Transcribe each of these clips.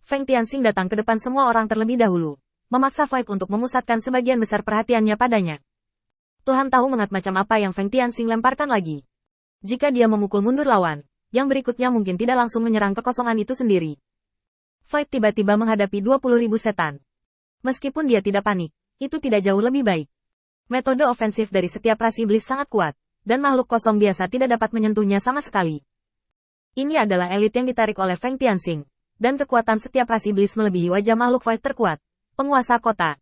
Feng Tianxing datang ke depan semua orang terlebih dahulu, memaksa Void untuk memusatkan sebagian besar perhatiannya padanya. Tuhan tahu mengat macam apa yang Feng Tianxing lemparkan lagi. Jika dia memukul mundur lawan, yang berikutnya mungkin tidak langsung menyerang kekosongan itu sendiri. Void tiba-tiba menghadapi 20.000 setan. Meskipun dia tidak panik, itu tidak jauh lebih baik. Metode ofensif dari setiap ras iblis sangat kuat, dan makhluk kosong biasa tidak dapat menyentuhnya sama sekali. Ini adalah elit yang ditarik oleh Feng Tianxing, dan kekuatan setiap ras iblis melebihi wajah makhluk Void terkuat, penguasa kota.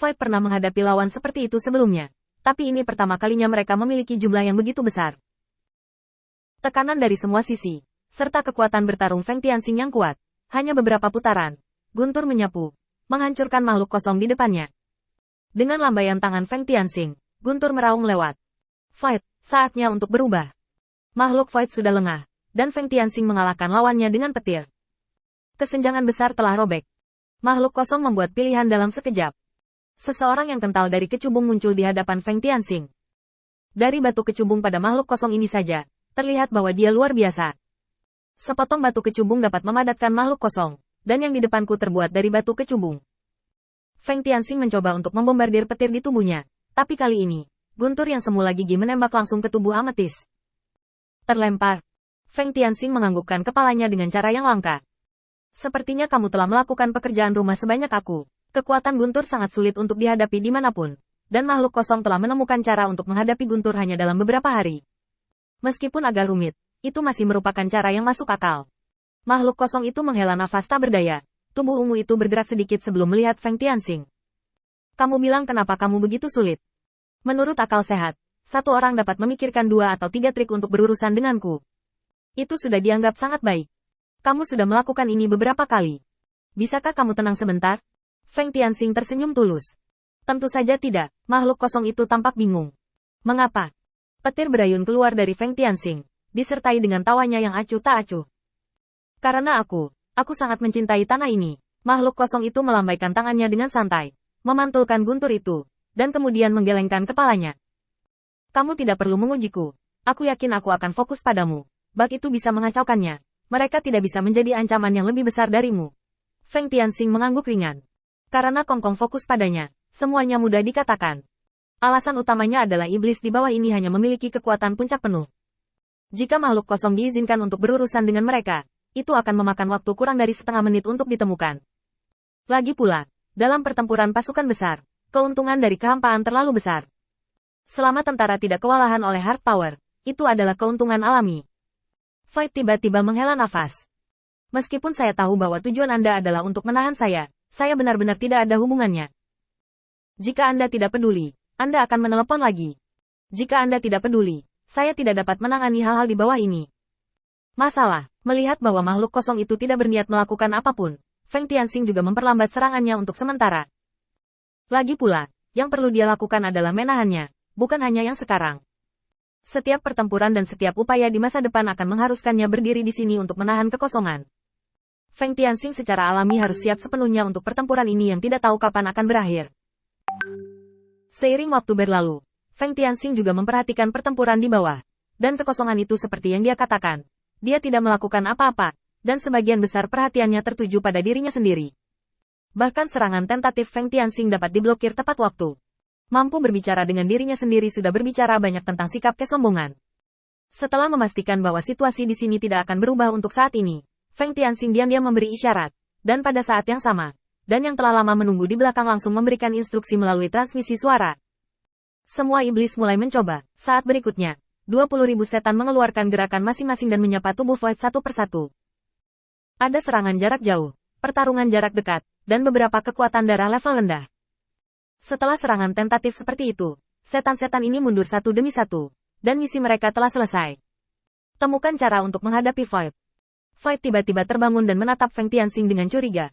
Void pernah menghadapi lawan seperti itu sebelumnya, tapi ini pertama kalinya mereka memiliki jumlah yang begitu besar. Tekanan dari semua sisi, serta kekuatan bertarung Feng Tianxing yang kuat, hanya beberapa putaran, guntur menyapu, menghancurkan makhluk kosong di depannya. Dengan lambaian tangan Feng Tianxing, guntur meraung lewat. Void, saatnya untuk berubah. Makhluk Void sudah lengah, dan Feng Tianxing mengalahkan lawannya dengan petir. Kesenjangan besar telah robek. Makhluk kosong membuat pilihan dalam sekejap. Seseorang yang kental dari kecubung muncul di hadapan Feng Tianxing. Dari batu kecubung pada makhluk kosong ini saja, terlihat bahwa dia luar biasa. Sepotong batu kecubung dapat memadatkan makhluk kosong, dan yang di depanku terbuat dari batu kecubung. Feng Tianxing mencoba untuk membombardir petir di tubuhnya, tapi kali ini, guntur yang semula gigi menembak langsung ke tubuh ametis. Terlempar. Feng Tianxing menganggukkan kepalanya dengan cara yang langka. Sepertinya kamu telah melakukan pekerjaan rumah sebanyak aku. Kekuatan guntur sangat sulit untuk dihadapi dimanapun, dan makhluk kosong telah menemukan cara untuk menghadapi guntur hanya dalam beberapa hari. Meskipun agak rumit, itu masih merupakan cara yang masuk akal. Makhluk kosong itu menghela nafas tak berdaya. Tubuh ungu itu bergerak sedikit sebelum melihat Feng Tianxing. Kamu bilang kenapa kamu begitu sulit? Menurut akal sehat, satu orang dapat memikirkan 2 atau 3 trik untuk berurusan denganku. Itu sudah dianggap sangat baik. Kamu sudah melakukan ini beberapa kali. Bisakah kamu tenang sebentar? Feng Tianxing tersenyum tulus. Tentu saja tidak, makhluk kosong itu tampak bingung. Mengapa? Petir berayun keluar dari Feng Tianxing, disertai dengan tawanya yang acuh tak acuh. Karena aku sangat mencintai tanah ini. Makhluk kosong itu melambaikan tangannya dengan santai, memantulkan guntur itu, dan kemudian menggelengkan kepalanya. Kamu tidak perlu mengujiku. Aku yakin aku akan fokus padamu. Bak itu bisa mengacaukannya. Mereka tidak bisa menjadi ancaman yang lebih besar darimu. Feng Tianxing mengangguk ringan. Karena Kongkong fokus padanya, semuanya mudah dikatakan. Alasan utamanya adalah iblis di bawah ini hanya memiliki kekuatan puncak penuh. Jika makhluk kosong diizinkan untuk berurusan dengan mereka, itu akan memakan waktu kurang dari setengah menit untuk ditemukan. Lagi pula, dalam pertempuran pasukan besar, keuntungan dari kehampaan terlalu besar. Selama tentara tidak kewalahan oleh hard power, itu adalah keuntungan alami. Void tiba-tiba menghela nafas. Meskipun saya tahu bahwa tujuan Anda adalah untuk menahan saya benar-benar tidak ada hubungannya. Jika Anda tidak peduli, Anda akan menelepon lagi. Jika Anda tidak peduli, saya tidak dapat menangani hal-hal di bawah ini. Masalah, melihat bahwa makhluk kosong itu tidak berniat melakukan apapun, Feng Tianxing juga memperlambat serangannya untuk sementara. Lagi pula, yang perlu dia lakukan adalah menahannya, bukan hanya yang sekarang. Setiap pertempuran dan setiap upaya di masa depan akan mengharuskannya berdiri di sini untuk menahan kekosongan. Feng Tianxing secara alami harus siap sepenuhnya untuk pertempuran ini yang tidak tahu kapan akan berakhir. Seiring waktu berlalu, Feng Tianxing juga memperhatikan pertempuran di bawah, dan kekosongan itu seperti yang dia katakan. Dia tidak melakukan apa-apa, dan sebagian besar perhatiannya tertuju pada dirinya sendiri. Bahkan serangan tentatif Feng Tianxing dapat diblokir tepat waktu. Mampu berbicara dengan dirinya sendiri sudah berbicara banyak tentang sikap kesombongan. Setelah memastikan bahwa situasi di sini tidak akan berubah untuk saat ini, Feng Tianxing diam-diam memberi isyarat, dan pada saat yang sama, dan yang telah lama menunggu di belakang langsung memberikan instruksi melalui transmisi suara. Semua iblis mulai mencoba. Saat berikutnya, 20.000 setan mengeluarkan gerakan masing-masing dan menyapa tubuh Void satu persatu. Ada serangan jarak jauh, pertarungan jarak dekat, dan beberapa kekuatan darah level rendah. Setelah serangan tentatif seperti itu, setan-setan ini mundur satu demi satu, dan misi mereka telah selesai. Temukan cara untuk menghadapi Void. Void tiba-tiba terbangun dan menatap Feng Tianxing dengan curiga.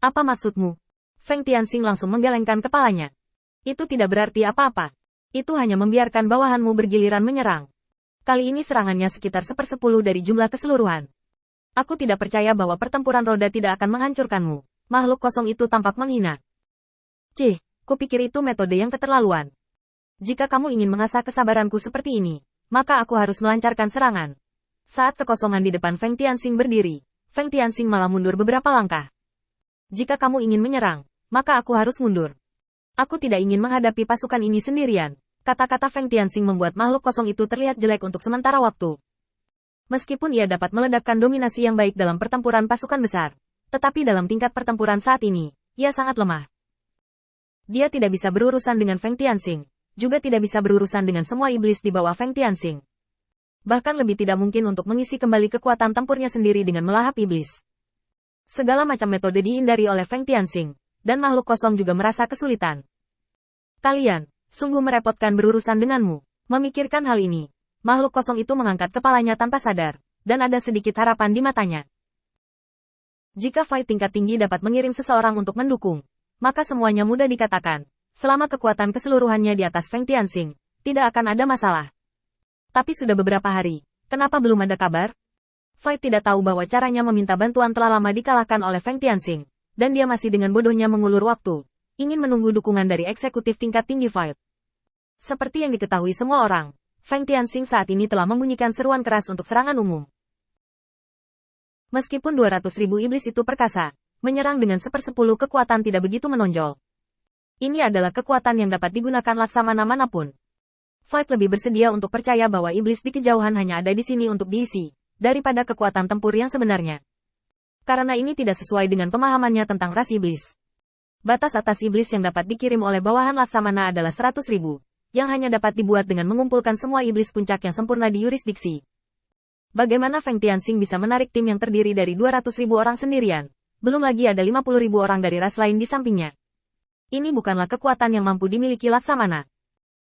Apa maksudmu? Feng Tianxing langsung menggelengkan kepalanya. Itu tidak berarti apa-apa. Itu hanya membiarkan bawahanmu bergiliran menyerang. Kali ini serangannya sekitar 1/10 dari jumlah keseluruhan. Aku tidak percaya bahwa pertempuran roda tidak akan menghancurkanmu. Makhluk kosong itu tampak menghina. Cih, kupikir itu metode yang keterlaluan. Jika kamu ingin mengasah kesabaranku seperti ini, maka aku harus melancarkan serangan. Saat kekosongan di depan Feng Tianxing berdiri, Feng Tianxing malah mundur beberapa langkah. Jika kamu ingin menyerang, maka aku harus mundur. Aku tidak ingin menghadapi pasukan ini sendirian. Kata-kata Feng Tianxing membuat makhluk kosong itu terlihat jelek untuk sementara waktu. Meskipun ia dapat meledakkan dominasi yang baik dalam pertempuran pasukan besar, tetapi dalam tingkat pertempuran saat ini, ia sangat lemah. Dia tidak bisa berurusan dengan Feng Tianxing, juga tidak bisa berurusan dengan semua iblis di bawah Feng Tianxing. Bahkan lebih tidak mungkin untuk mengisi kembali kekuatan tempurnya sendiri dengan melahap iblis. Segala macam metode dihindari oleh Feng Tianxing, dan makhluk kosong juga merasa kesulitan. Kalian, sungguh merepotkan berurusan denganmu. Memikirkan hal ini, makhluk kosong itu mengangkat kepalanya tanpa sadar, dan ada sedikit harapan di matanya. Jika fight tingkat tinggi dapat mengirim seseorang untuk mendukung, maka semuanya mudah dikatakan. Selama kekuatan keseluruhannya di atas Feng Tianxing, tidak akan ada masalah. Tapi sudah beberapa hari, kenapa belum ada kabar? Fight tidak tahu bahwa caranya meminta bantuan telah lama dikalahkan oleh Feng Tianxing, dan dia masih dengan bodohnya mengulur waktu, ingin menunggu dukungan dari eksekutif tingkat tinggi Fight. Seperti yang diketahui semua orang, Feng Tianxing saat ini telah membunyikan seruan keras untuk serangan umum. Meskipun 200.000 iblis itu perkasa, menyerang dengan 1/10 kekuatan tidak begitu menonjol. Ini adalah kekuatan yang dapat digunakan Laksamana manapun. Fight lebih bersedia untuk percaya bahwa iblis di kejauhan hanya ada di sini untuk diisi, daripada kekuatan tempur yang sebenarnya. Karena ini tidak sesuai dengan pemahamannya tentang ras iblis. Batas atas iblis yang dapat dikirim oleh bawahan Laksamana adalah 100.000, yang hanya dapat dibuat dengan mengumpulkan semua iblis puncak yang sempurna di yurisdiksi. Bagaimana Feng Tianxing bisa menarik tim yang terdiri dari 200.000 orang sendirian? Belum lagi ada 50.000 orang dari ras lain di sampingnya. Ini bukanlah kekuatan yang mampu dimiliki Laksamana.